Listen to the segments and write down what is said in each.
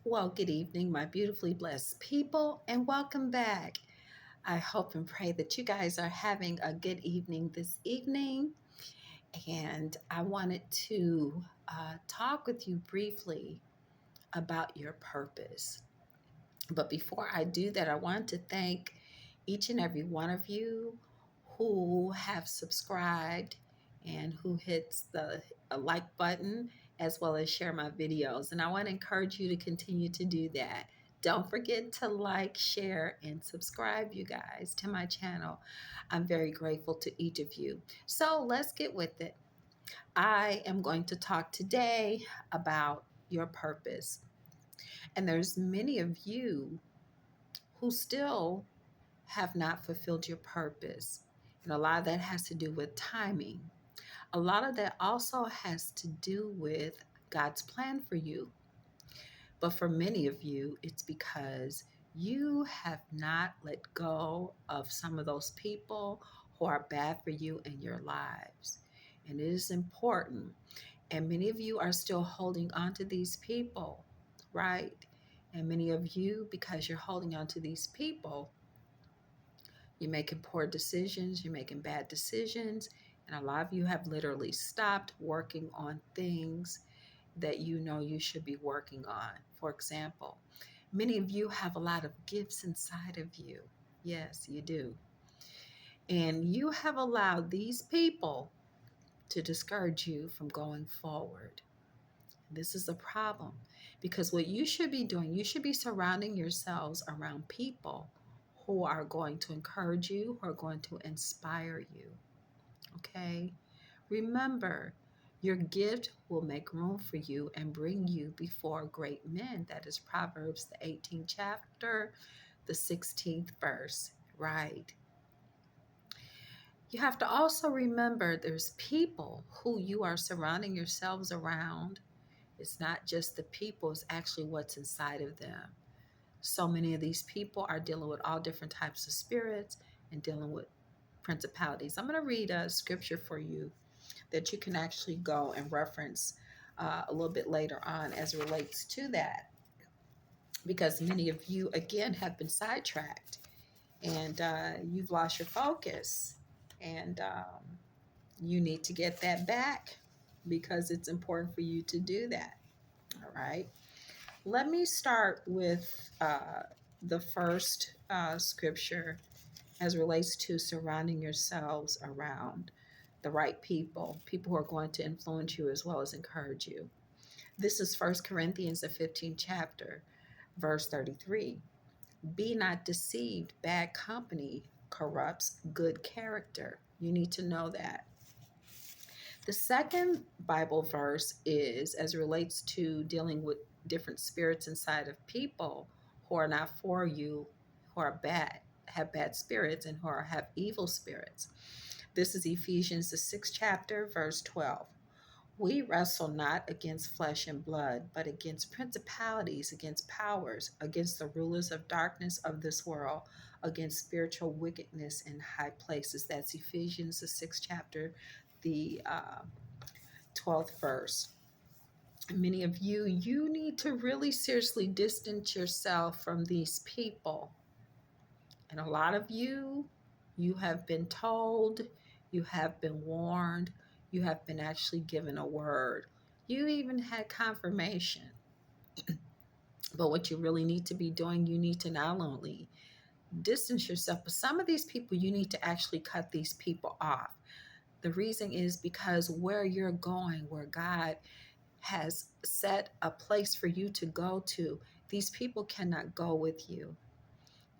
Well, good evening, my beautifully blessed people, and welcome back. I hope and pray that you guys are having a good evening this evening. And I wanted to talk with you briefly about your purpose. But before I do that, I want to thank each and every one of you who have subscribed and who hits the like button as well as share my videos. And I want to encourage you to continue to do that. Don't forget to like, share, and subscribe, you guys, to my channel. I'm very grateful to each of you. So let's get with it. I am going to talk today about your purpose. And there's many of you who still have not fulfilled your purpose. And a lot of that has to do with timing. A lot of that also has to do with God's plan for you. But for many of you, it's because you have not let go of some of those people who are bad for you in your lives. And it is important. And many of you are still holding on to these people, right? And many of you, because you're holding on to these people, you're making poor decisions, you're making bad decisions, and a lot of you have literally stopped working on things that you know you should be working on. For example, many of you have a lot of gifts inside of you. Yes, you do. And you have allowed these people to discourage you from going forward. This is a problem because what you should be doing, you should be surrounding yourselves around people who are going to encourage you, who are going to inspire you. Okay? Remember, your gift will make room for you and bring you before great men. That is Proverbs, the 18th chapter, the 16th verse. Right. You have to also remember there's people who you are surrounding yourselves around. It's not just the people, it's actually what's inside of them. So many of these people are dealing with all different types of spirits and dealing with principalities. I'm going to read a scripture for you that you can actually go and reference a little bit later on as it relates to that, because many of you, again, have been sidetracked and you've lost your focus. And you need to get that back because it's important for you to do that. All right. Let me start with the first scripture as relates to surrounding yourselves around the right people, people who are going to influence you as well as encourage you. This is 1 Corinthians, the 15th chapter, verse 33. Be not deceived, bad company corrupts good character. You need to know that. The second Bible verse is as it relates to dealing with different spirits inside of people who are not for you, who are bad, have bad spirits, and have evil spirits. This is Ephesians, the 6th chapter, verse 12. We wrestle not against flesh and blood, but against principalities, against powers, against the rulers of darkness of this world, against spiritual wickedness in high places. That's Ephesians, the 6th chapter, the 12th verse. Many of you, you need to really seriously distance yourself from these people. And a lot of you, you have been told, you have been warned, you have been actually given a word. You even had confirmation. But what you really need to be doing, you need to not only distance yourself, but some of these people, you need to actually cut these people off. The reason is because where you're going, where God has set a place for you to go to, these people cannot go with you.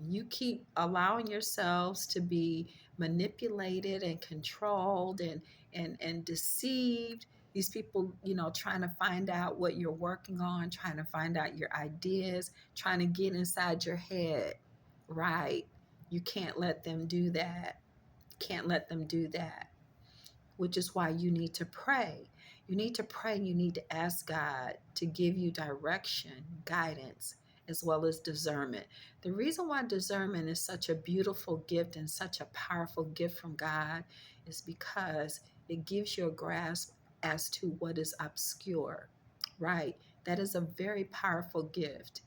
You keep allowing yourselves to be manipulated and controlled and deceived. These people, trying to find out what you're working on, trying to find out your ideas, trying to get inside your head. Right. You can't let them do that. Can't let them do that, which is why you need to pray. You need to pray. You need to ask God to give you direction, guidance, as well as discernment. The reason why discernment is such a beautiful gift and such a powerful gift from God is because it gives you a grasp as to what is obscure, right? That is a very powerful gift.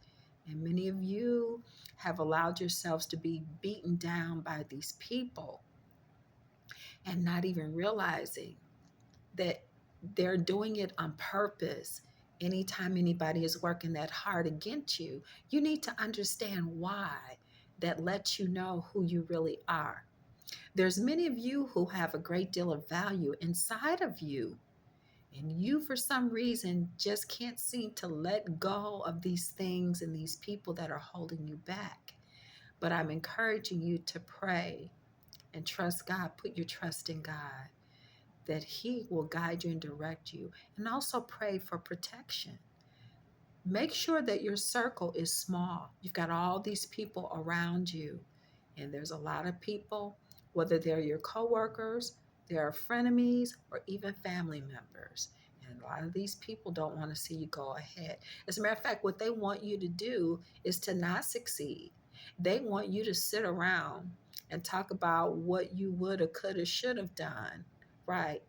And many of you have allowed yourselves to be beaten down by these people and not even realizing that they're doing it on purpose. Anytime anybody is working that hard against you, you need to understand why. That lets you know who you really are. There's many of you who have a great deal of value inside of you, and you, for some reason, just can't seem to let go of these things and these people that are holding you back. But I'm encouraging you to pray and trust God. Put your trust in God that He will guide you and direct you. And also pray for protection. Make sure that your circle is small. You've got all these people around you, and there's a lot of people, whether they're your coworkers, they're frenemies, or even family members. And a lot of these people don't want to see you go ahead. As a matter of fact, what they want you to do is to not succeed. They want you to sit around and talk about what you would have, could have, should have done, right?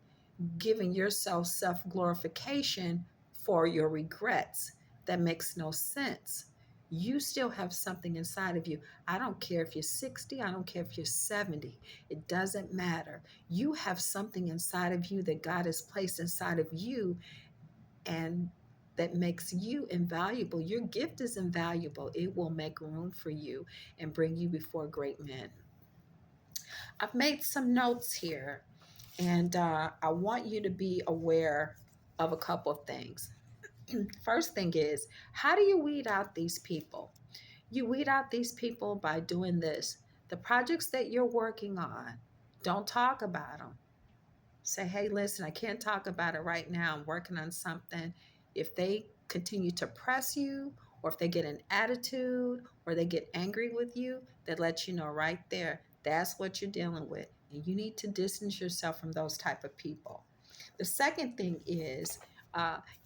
Giving yourself self glorification for your regrets. That makes no sense. You still have something inside of you. I don't care if you're 60, I don't care if you're 70. It doesn't matter. You have something inside of you that God has placed inside of you, and that makes you invaluable. Your gift is invaluable. It will make room for you and bring you before great men. I've made some notes here, and I want you to be aware of a couple of things. First thing is, how do you weed out these people? You weed out these people by doing this. The projects that you're working on, don't talk about them. Say, hey, listen, I can't talk about it right now. I'm working on something. If they continue to press you, or if they get an attitude, or they get angry with you, that lets you know right there, that's what you're dealing with. And you need to distance yourself from those type of people. The second thing is,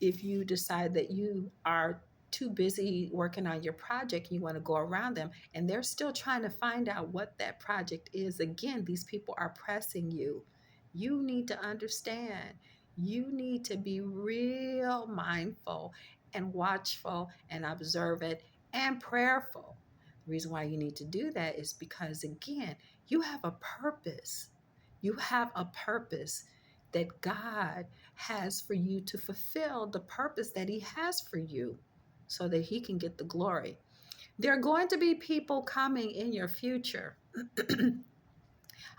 if you decide that you are too busy working on your project, you want to go around them, and they're still trying to find out what that project is. Again, these people are pressing you. You need to understand. You need to be real mindful and watchful and observant and prayerful. The reason why you need to do that is because, again, you have a purpose. You have a purpose that God has for you to fulfill, the purpose that He has for you, so that He can get the glory. There are going to be people coming in your future.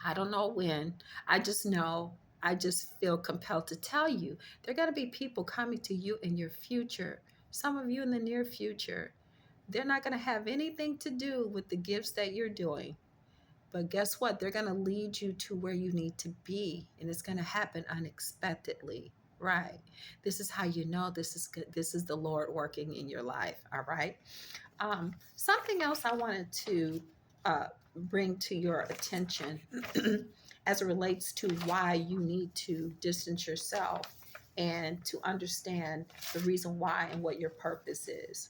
I don't know when. I just know, I just feel compelled to tell you, there are going to be people coming to you in your future. Some of you in the near future. They're not going to have anything to do with the gifts that you're doing. But guess what? They're going to lead you to where you need to be, and it's going to happen unexpectedly. Right. This is how you know this is good. This is the Lord working in your life. All right. Something else I wanted to uh, bring to your attention as it relates to why you need to distance yourself and to understand the reason why and what your purpose is.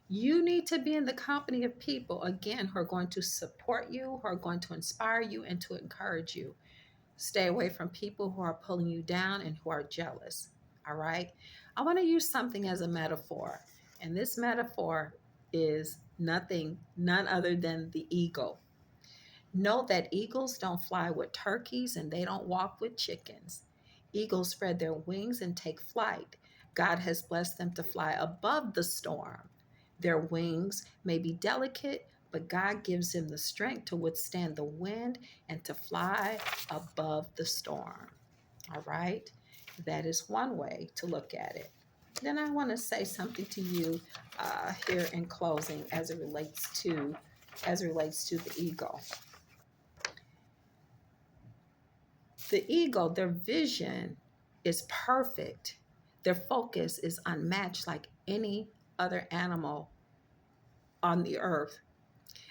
You need to be in the company of people, again, who are going to support you, who are going to inspire you, and to encourage you. Stay away from people who are pulling you down and who are jealous. All right. I want to use something as a metaphor. And this metaphor is none other than the eagle. Know that eagles don't fly with turkeys and they don't walk with chickens. Eagles spread their wings and take flight. God has blessed them to fly above the storm. Their wings may be delicate, but God gives them the strength to withstand the wind and to fly above the storm. All right? That is one way to look at it. Then I want to say something to you here in closing as it relates to the eagle. The eagle, their vision is perfect. Their focus is unmatched like any other animal on the earth.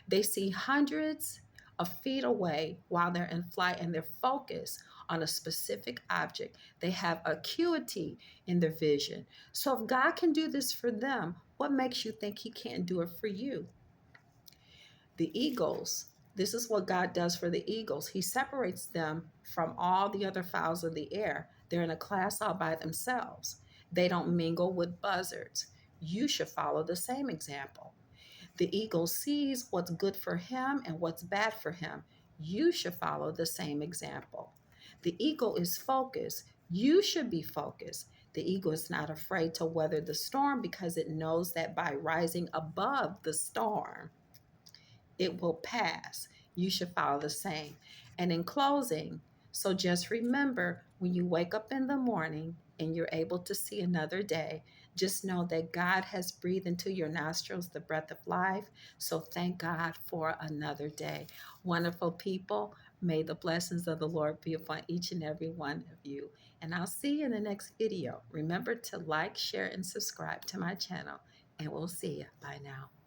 They see hundreds of feet away while they're in flight, and they're focused on a specific object. They have acuity in their vision. So if God can do this for them, what makes you think He can't do it for you? The eagles, this is what God does for the eagles. He separates them from all the other fowls of the air. They're in a class all by themselves. They don't mingle with buzzards. You should follow the same example. The eagle sees what's good for him and what's bad for him. You should follow the same example. The eagle is focused. You should be focused. The eagle is not afraid to weather the storm because it knows that by rising above the storm, it will pass. You should follow the same. And in closing, so just remember when you wake up in the morning and you're able to see another day, just know that God has breathed into your nostrils the breath of life. So thank God for another day. Wonderful people, may the blessings of the Lord be upon each and every one of you. And I'll see you in the next video. Remember to like, share, and subscribe to my channel. And we'll see you. Bye now.